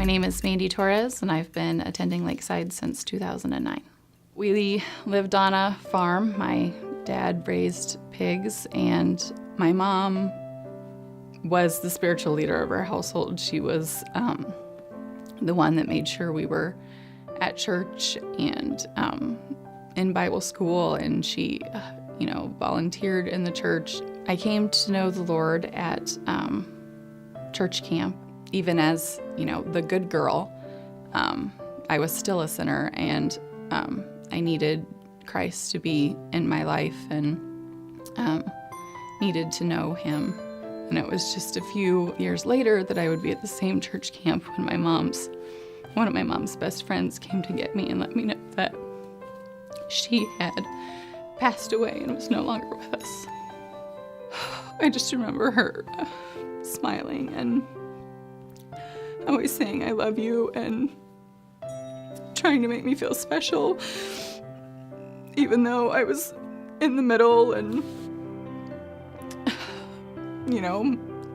name is Mandy Torres, and I've been attending Lakeside since 2009. We lived on a farm. My dad raised pigs, and my mom was the spiritual leader of our household. She was the one that made sure we were at church and in Bible school, and she, volunteered in the church. I came to know the Lord at church camp. Even as, the good girl, I was still a sinner, and I needed Christ to be in my life and needed to know him. And it was just a few years later that I would be at the same church camp when one of my mom's best friends came to get me and let me know that she had passed away and was no longer with us. I just remember her smiling and always saying, "I love you," and trying to make me feel special, even though I was in the middle, and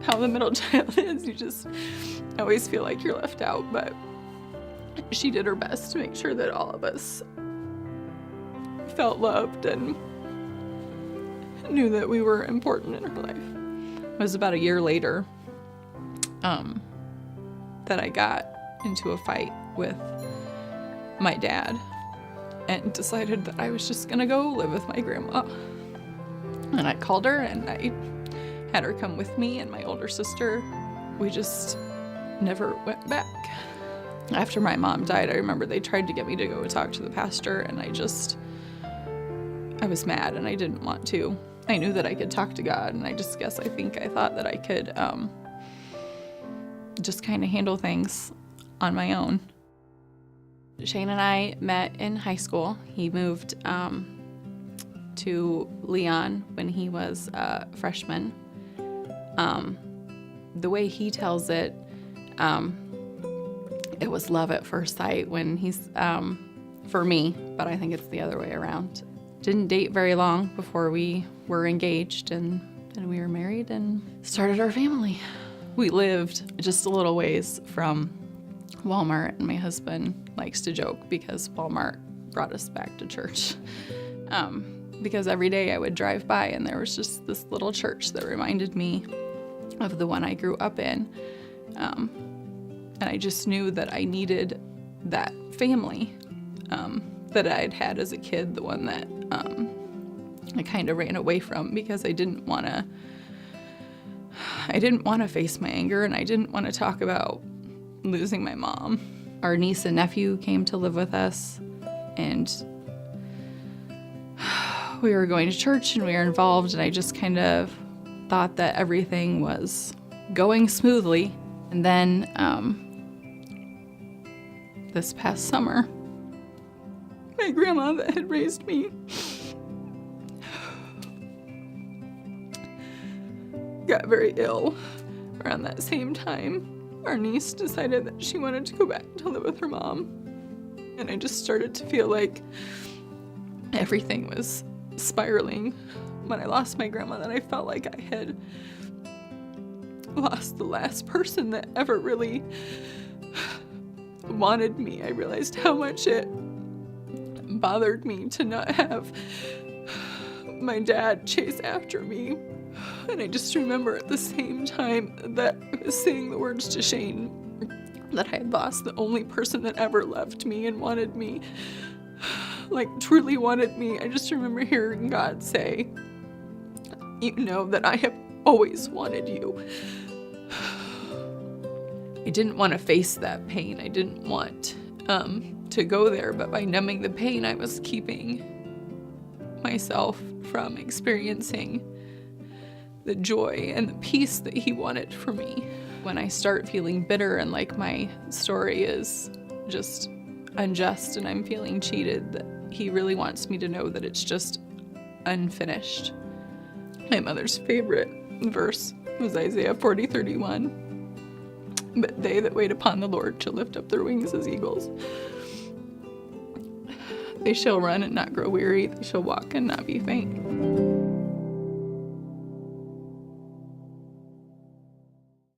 how the middle child is, you just always feel like you're left out. But she did her best to make sure that all of us felt loved and knew that we were important in her life. It was about a year later that I got into a fight with my dad and decided that I was just gonna go live with my grandma. And I called her and I had her come with me and my older sister. We just never went back. After my mom died, I remember they tried to get me to go talk to the pastor, and I was mad and I didn't want to. I knew that I could talk to God, and I thought that I could just kind of handle things on my own. Shane and I met in high school. He moved to Leon when he was a freshman. The way he tells it, it was love at first sight when he's, for me, but I think it's the other way around. Didn't date very long before we were engaged, and we were married and started our family. We lived just a little ways from Walmart, and my husband likes to joke because Walmart brought us back to church. Because every day I would drive by and there was just this little church that reminded me of the one I grew up in. And I just knew that I needed that family that I'd had as a kid, the one that I kind of ran away from because I didn't want to face my anger, and I didn't want to talk about losing my mom. Our niece and nephew came to live with us, and we were going to church and we were involved, and I just kind of thought that everything was going smoothly. And then this past summer, my grandma that had raised me got very ill. Around that same time, our niece decided that she wanted to go back to live with her mom. And I just started to feel like everything was spiraling. When I lost my grandma, that I felt like I had lost the last person that ever really wanted me. I realized how much it bothered me to not have my dad chase after me. And I just remember at the same time that I was saying the words to Shane that I had lost the only person that ever loved me and wanted me, like truly wanted me. I just remember hearing God say, "You know that I have always wanted you." I didn't want to face that pain. I didn't want to go there, but by numbing the pain, I was keeping myself from experiencing the joy and the peace that he wanted for me. When I start feeling bitter and like my story is just unjust and I'm feeling cheated, that he really wants me to know that it's just unfinished. My mother's favorite verse was Isaiah 40:31. But they that wait upon the Lord shall lift up their wings as eagles. They shall run and not grow weary. They shall walk and not be faint.